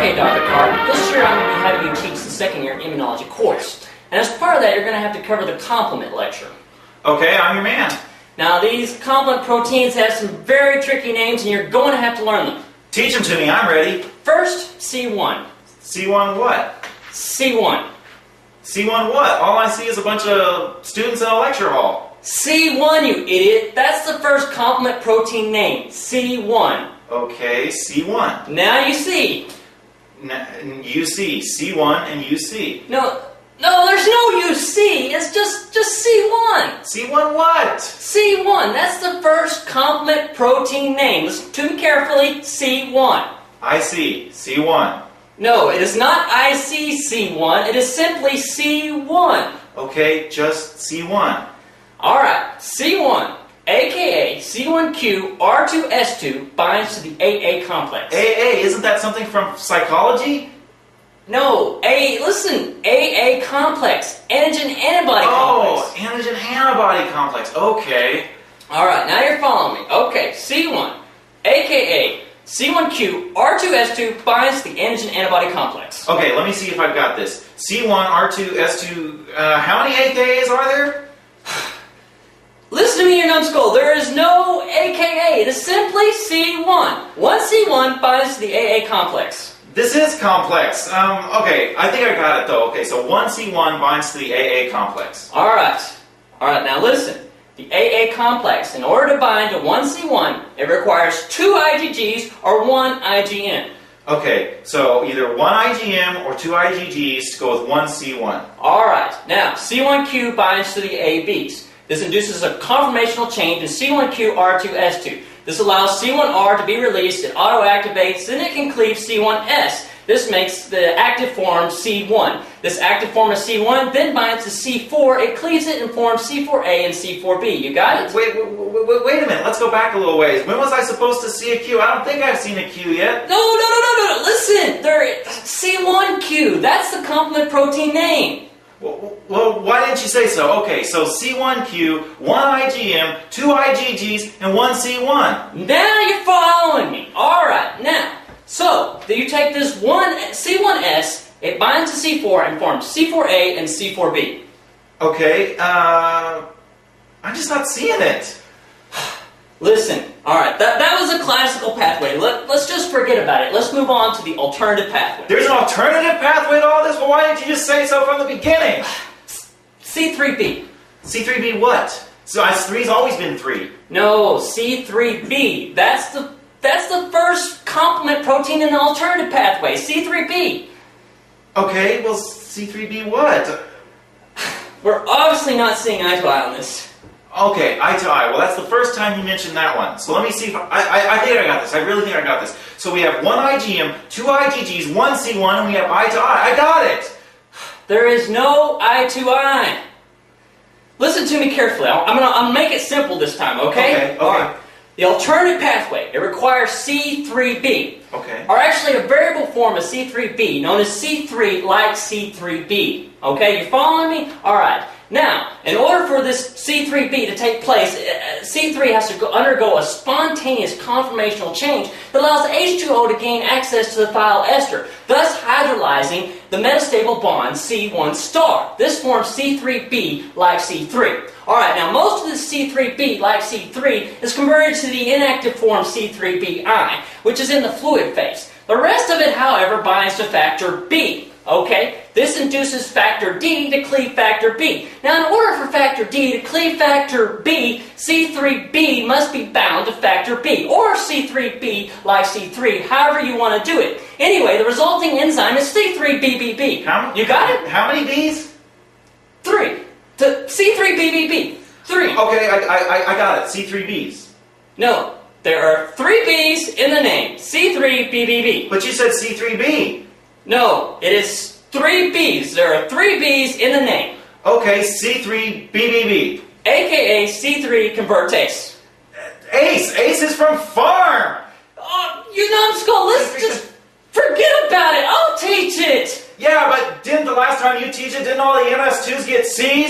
Okay, Dr. Carr, this year I'm going to be having you teach the second year immunology course. And as part of that, you're going to have to cover the complement lecture. Okay, I'm your man. Now, these complement proteins have some very tricky names, and you're going to have to learn them. Teach them to me, I'm ready. First, C1. C1 what? C1. C1 what? All I see is a bunch of students in a lecture hall. C1, you idiot. That's the first complement protein name. C1. Okay, C1. Now you see. UC. C1 and UC. No, there's no UC. It's just C1. C1 what? C1. That's the first complement protein name. Listen to me carefully. C1. I see. C1. No, it is not ICC1. It is simply C1. Okay, just C1. Alright, C1, aka C1q R2S2, binds to the AA complex. AA, isn't that something from psychology? No, listen, AA complex, antigen antibody complex. Oh, antigen antibody complex, okay. Alright, now you're following me. Okay, C1, aka C1q R2S2, binds to the antigen antibody complex. Okay, let me see if I've got this. C1, R2, S2, how many AKAs are there? Listen to me, you numbskull. There is no AKA. It is simply C1. One C1 binds to the AA complex. This is complex. Okay, I think I got it though. Okay, so one C1 binds to the AA complex. Alright, now listen. The AA complex, in order to bind to one C1, it requires two IgGs or one IgM. Okay, so either one IgM or two IgGs to go with one C1. Alright, now C1q binds to the ABs. This induces a conformational change in C1q-R2S2. This allows C1R to be released, it auto-activates, then it can cleave C1S. This makes the active form C1. This active form of C1 then binds to C4, it cleaves it and forms C4A and C4B. You got it? Wait a minute, let's go back a little ways. When was I supposed to see a Q? I don't think I've seen a Q yet. No, listen! C1q, that's the complement protein name. Well, why didn't you say so? Okay, so C1Q, one IgM, two IgGs, and one C1. Now you're following me. Alright, now, so you take this one C1S, it binds to C4 and forms C4A and C4B. Okay, I'm just not seeing it. Listen, alright, that was a classical pathway. Let's just forget about it. Let's move on to the alternative pathway. There's an alternative pathway to all this? Well, why didn't you just say so from the beginning? C3b. C3b what? So 3's always been 3. No, C3b. That's the first complement protein in the alternative pathway, C3b. Okay, well, C3b what? We're obviously not seeing eye to eye on this. Okay, eye to eye. Well, that's the first time you mentioned that one. So let me see if I think I got this. I really think I got this. So we have one IgM, two IgGs, one C1, and we have eye to eye. I got it! There is no eye to eye. Listen to me carefully. I'm gonna make it simple this time, okay? Okay. Alright. The alternative pathway, it requires C3b. Okay. Or actually a variable form of C3b, known as C3 like C3b. Okay, you following me? Alright. Now, in order for this C3b to take place, C3 has to undergo a spontaneous conformational change that allows H2O to gain access to the thiol ester, thus hydrolyzing the metastable bond C1 star. This forms C3b like C3. Alright, now most of the C3b like C3 is converted to the inactive form C3bi, which is in the fluid phase. The rest of it, however, binds to factor B. Okay, this induces factor D to cleave factor B. Now, in order for factor D to cleave factor B, C3b must be bound to factor B, or C3b like C3, however you want to do it. Anyway, the resulting enzyme is C3BBB. You got it? How many B's? 3. The C3BBB. 3. Okay, I got it. C3B's. No, there are 3 B's in the name. C3BBB. But you said C3B. No, it is 3 B's. There are 3 B's in the name. Okay, C3BBB. AKA C3 convertase. Ace! Ace is from farm! Oh, you numbskull, let's just forget about it. I'll teach it. Yeah, but didn't the last time you teach it, didn't all the MS2s get C's?